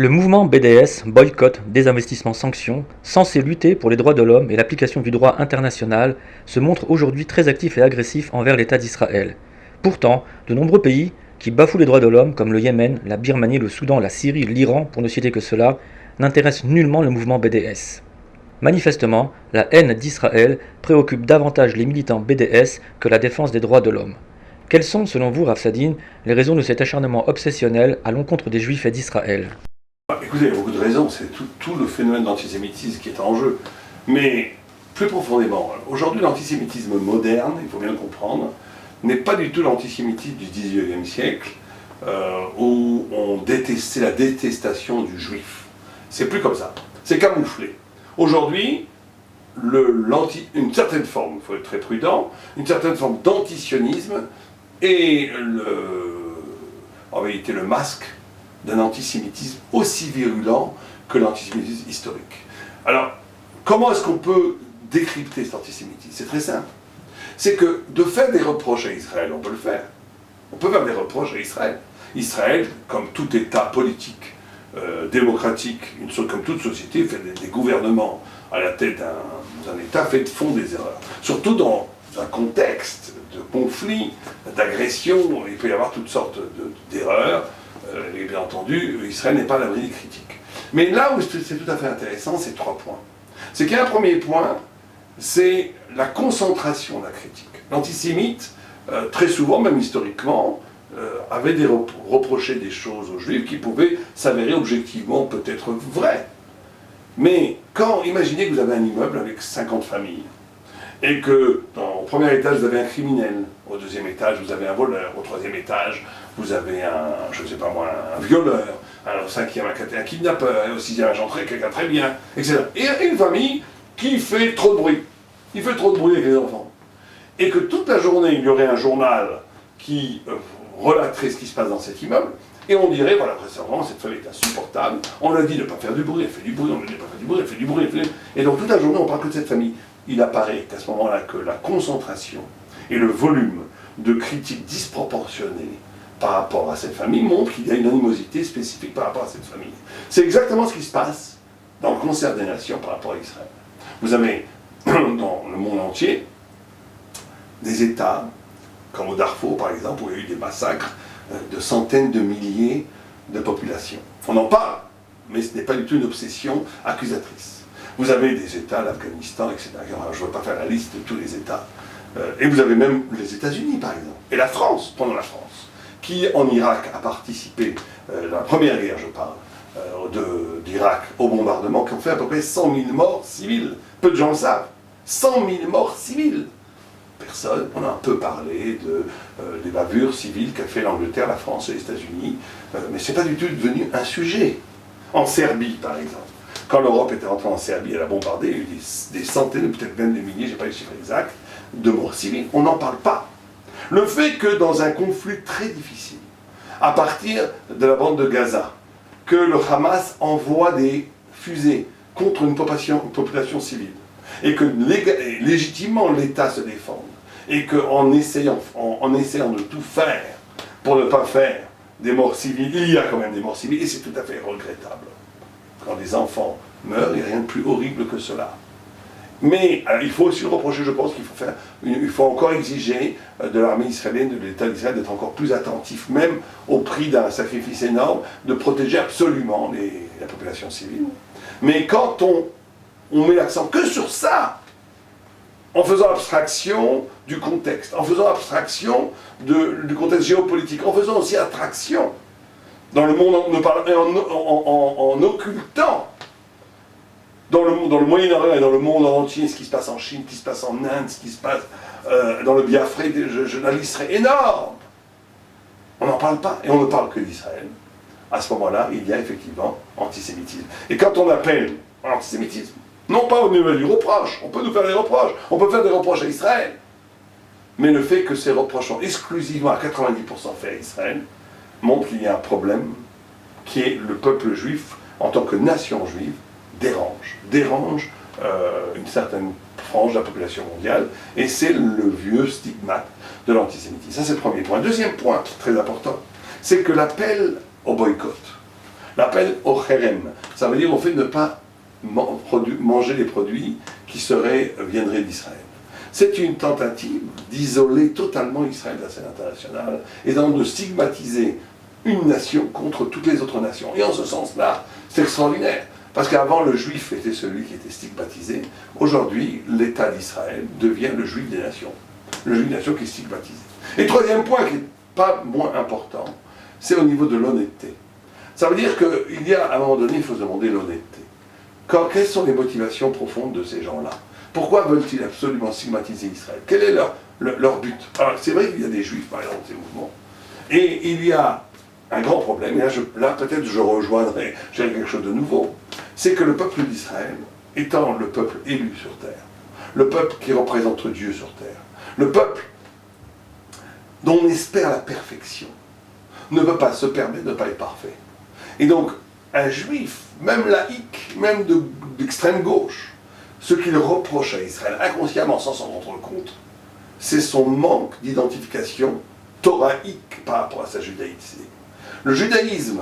Le mouvement BDS, boycott, désinvestissement, sanctions, censé lutter pour les droits de l'homme et l'application du droit international, se montre aujourd'hui très actif et agressif envers l'État d'Israël. Pourtant, de nombreux pays qui bafouent les droits de l'homme, comme le Yémen, la Birmanie, le Soudan, la Syrie, l'Iran, pour ne citer que cela, n'intéressent nullement le mouvement BDS. Manifestement, la haine d'Israël préoccupe davantage les militants BDS que la défense des droits de l'homme. Quelles sont, selon vous, Rav Sadine, les raisons de cet acharnement obsessionnel à l'encontre des Juifs et d'Israël? Écoutez, il y a beaucoup de raisons, c'est tout le phénomène d'antisémitisme qui est en jeu. Mais plus profondément, aujourd'hui l'antisémitisme moderne, il faut bien le comprendre, n'est pas du tout l'antisémitisme du XIXe siècle, où on détestait la détestation du juif. C'est plus comme ça, c'est camouflé. Aujourd'hui, une certaine forme, il faut être très prudent, une certaine forme d'antisionisme est en réalité le masque d'un antisémitisme aussi virulent que l'antisémitisme historique. Alors, comment est-ce qu'on peut décrypter cet antisémitisme? C'est très simple. C'est que de faire des reproches à Israël, on peut le faire. On peut faire des reproches à Israël. Israël, comme tout État politique, démocratique, comme toute société, fait des gouvernements à la tête d'un État font des erreurs. Surtout dans un contexte de conflit, d'agression, il peut y avoir toutes sortes d'erreurs. Et bien entendu, Israël n'est pas à l'abri des critiques. Mais là où c'est tout à fait intéressant, c'est 3 points. C'est qu'il y a un premier point, c'est la concentration de la critique. L'antisémite, très souvent, même historiquement, avait reproché des choses aux Juifs qui pouvaient s'avérer objectivement peut-être vraies. Mais imaginez que vous avez un immeuble avec 50 familles, et que au premier étage vous avez un criminel, au deuxième étage vous avez un voleur, au troisième étage vous avez un violeur, au cinquième un kidnappeur, et au sixième quelqu'un très bien, etc. Et une famille qui fait trop de bruit. Il fait trop de bruit avec les enfants. Et que toute la journée il y aurait un journal qui relaterait ce qui se passe dans cet immeuble, et on dirait, voilà, récemment, cette famille est insupportable, on leur dit de ne pas faire du bruit, elle fait du bruit, on leur dit de ne pas faire du bruit, elle fait du bruit, Et donc toute la journée on parle que de cette famille. Il apparaît qu'à ce moment-là que la concentration et le volume de critiques disproportionnées par rapport à cette famille montrent qu'il y a une animosité spécifique par rapport à cette famille. C'est exactement ce qui se passe dans le concert des nations par rapport à Israël. Vous avez dans le monde entier des États, comme au Darfour par exemple, où il y a eu des massacres de centaines de milliers de populations. On en parle, mais ce n'est pas du tout une obsession accusatrice. Vous avez des États, l'Afghanistan, etc. Je ne veux pas faire la liste de tous les États. Et vous avez même les États-Unis, par exemple. Et la France, prenons la France, qui en Irak a participé, la première guerre, je parle, d'Irak au bombardement, qui ont fait à peu près 100 000 morts civils. Peu de gens le savent. 100 000 morts civils. Personne, on a un peu parlé des bavures civiles qu'a fait l'Angleterre, la France et les États-Unis, mais ce n'est pas du tout devenu un sujet. En Serbie, par exemple. Quand l'Europe était rentrée en Serbie, elle a bombardé, il y a eu des centaines, peut-être même des milliers, je n'ai pas les chiffres exacts, de morts civiles. On n'en parle pas. Le fait que dans un conflit très difficile, à partir de la bande de Gaza, que le Hamas envoie des fusées contre une population civile, et que légitimement l'État se défende, et qu'en essayant de tout faire pour ne pas faire des morts civiles, il y a quand même des morts civiles, et c'est tout à fait regrettable. Quand des enfants meurent, il n'y a rien de plus horrible que cela. Mais il faut aussi le reprocher, je pense qu'il faut encore exiger de l'armée israélienne, de l'État d'Israël, d'être encore plus attentif, même au prix d'un sacrifice énorme, de protéger absolument la population civile. Mais quand on met l'accent que sur ça, en faisant abstraction du contexte, en faisant abstraction du contexte géopolitique, en faisant aussi abstraction dans le monde, en occultant dans le Moyen-Orient et dans le monde entier ce qui se passe en Chine, ce qui se passe en Inde, ce qui se passe dans le Biafra, la liste serait énorme. On n'en parle pas, et on ne parle que d'Israël. À ce moment-là, il y a effectivement antisémitisme. Et quand on appelle antisémitisme, non pas au niveau du reproche, on peut nous faire des reproches, on peut faire des reproches à Israël, mais le fait que ces reproches sont exclusivement à 90% faits à Israël, montre qu'il y a un problème qui est le peuple juif, en tant que nation juive, dérange une certaine frange de la population mondiale, et c'est le vieux stigmate de l'antisémitisme. Ça c'est le premier point. Deuxième point, très important, c'est que l'appel au boycott, l'appelle Ocherem. Ça veut dire au fait de ne pas manger les produits qui viendraient d'Israël. C'est une tentative d'isoler totalement Israël de la scène internationale et donc de stigmatiser une nation contre toutes les autres nations. Et en ce sens-là, c'est extraordinaire. Parce qu'avant, le juif était celui qui était stigmatisé. Aujourd'hui, l'État d'Israël devient le juif des nations. Le juif des nations qui est stigmatisé. Et troisième point qui n'est pas moins important, c'est au niveau de l'honnêteté. Ça veut dire qu'il y a, à un moment donné, il faut se demander l'honnêteté. Quelles sont les motivations profondes de ces gens-là? Pourquoi veulent-ils absolument stigmatiser Israël? Quel est leur but? Alors, c'est vrai qu'il y a des juifs, par exemple, ces mouvements. Et il y a un grand problème, et là peut-être je rejoindrai, j'ai quelque chose de nouveau, c'est que le peuple d'Israël, étant le peuple élu sur terre, le peuple qui représente Dieu sur terre, le peuple dont on espère la perfection, ne peut pas se permettre de ne pas être parfait. Et donc, un juif, même laïque, même d'extrême gauche, ce qu'il reproche à Israël, inconsciemment, sans s'en rendre compte, c'est son manque d'identification thoraïque par rapport à sa judaïté. Le judaïsme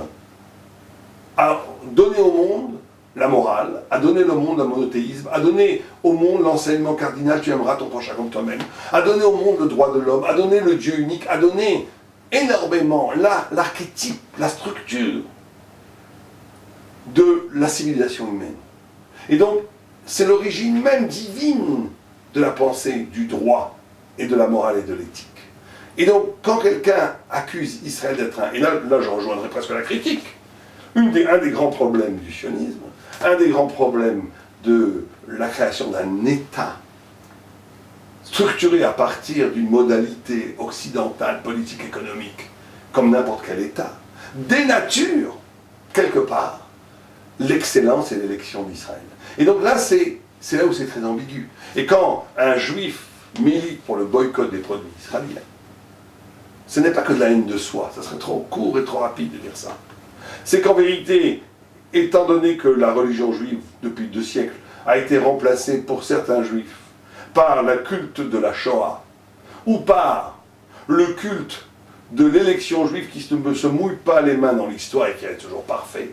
a donné au monde la morale, a donné au monde le monothéisme, a donné au monde l'enseignement cardinal, tu aimeras ton prochain comme toi-même, a donné au monde le droit de l'homme, a donné le Dieu unique, a donné énormément l'archétype, la structure de la civilisation humaine. Et donc, c'est l'origine même divine de la pensée, du droit et de la morale et de l'éthique. Et donc, quand quelqu'un accuse Israël d'être et là je rejoindrai presque la critique, un des grands problèmes du sionisme, un des grands problèmes de la création d'un État structuré à partir d'une modalité occidentale, politique, économique, comme n'importe quel État, dénature, quelque part, l'excellence et l'élection d'Israël. Et donc là, c'est là où c'est très ambigu. Et quand un juif milite pour le boycott des produits israéliens, ce n'est pas que de la haine de soi, ça serait trop court et trop rapide de dire ça. C'est qu'en vérité, étant donné que la religion juive, depuis 2 siècles, a été remplacée pour certains juifs par le culte de la Shoah, ou par le culte de l'élection juive qui ne se mouille pas les mains dans l'histoire et qui est toujours parfait,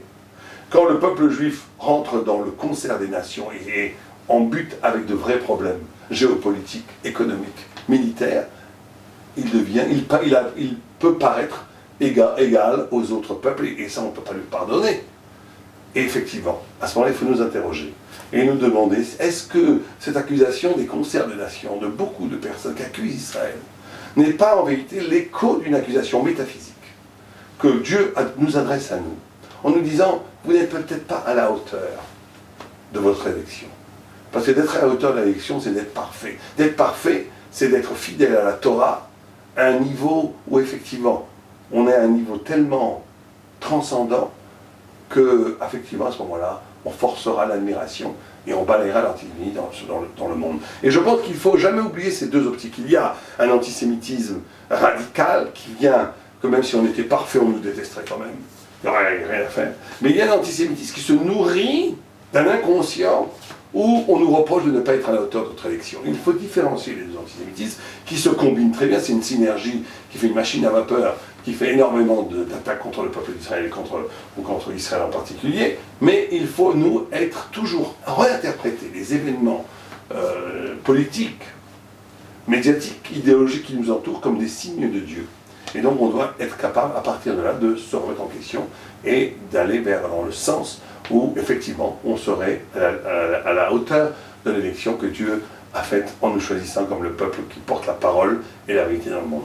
quand le peuple juif rentre dans le concert des nations et en bute avec de vrais problèmes géopolitiques, économiques, militaires, il peut paraître égal aux autres peuples, et ça on ne peut pas lui pardonner. Et effectivement, à ce moment-là, il faut nous interroger et nous demander, est-ce que cette accusation des concerts des nations, de beaucoup de personnes qui accusent Israël, n'est pas en vérité l'écho d'une accusation métaphysique que Dieu nous adresse à nous, en nous disant, vous n'êtes peut-être pas à la hauteur de votre élection. Parce que d'être à la hauteur de l'élection, c'est d'être parfait. D'être parfait, c'est d'être fidèle à la Torah, à un niveau où effectivement, on est à un niveau tellement transcendant que, effectivement, à ce moment-là, on forcera l'admiration et on balayera l'antisémitisme dans le monde. Et je pense qu'il ne faut jamais oublier ces deux optiques. Il y a un antisémitisme radical qui vient, que même si on était parfait, on nous détesterait quand même. Il n'y aurait rien à faire. Mais il y a un antisémitisme qui se nourrit d'un inconscient où on nous reproche de ne pas être à la hauteur de notre élection. Il faut différencier les deux antisémitismes qui se combinent très bien. C'est une synergie qui fait une machine à vapeur, qui fait énormément d'attaques contre le peuple d'Israël ou contre Israël en particulier. Mais il faut, nous, être toujours réinterpréter les événements politiques, médiatiques, idéologiques qui nous entourent comme des signes de Dieu. Et donc on doit être capable, à partir de là, de se remettre en question et d'aller dans le sens où, effectivement, on serait à la hauteur de l'élection que Dieu a faite en nous choisissant comme le peuple qui porte la parole et la vérité dans le monde.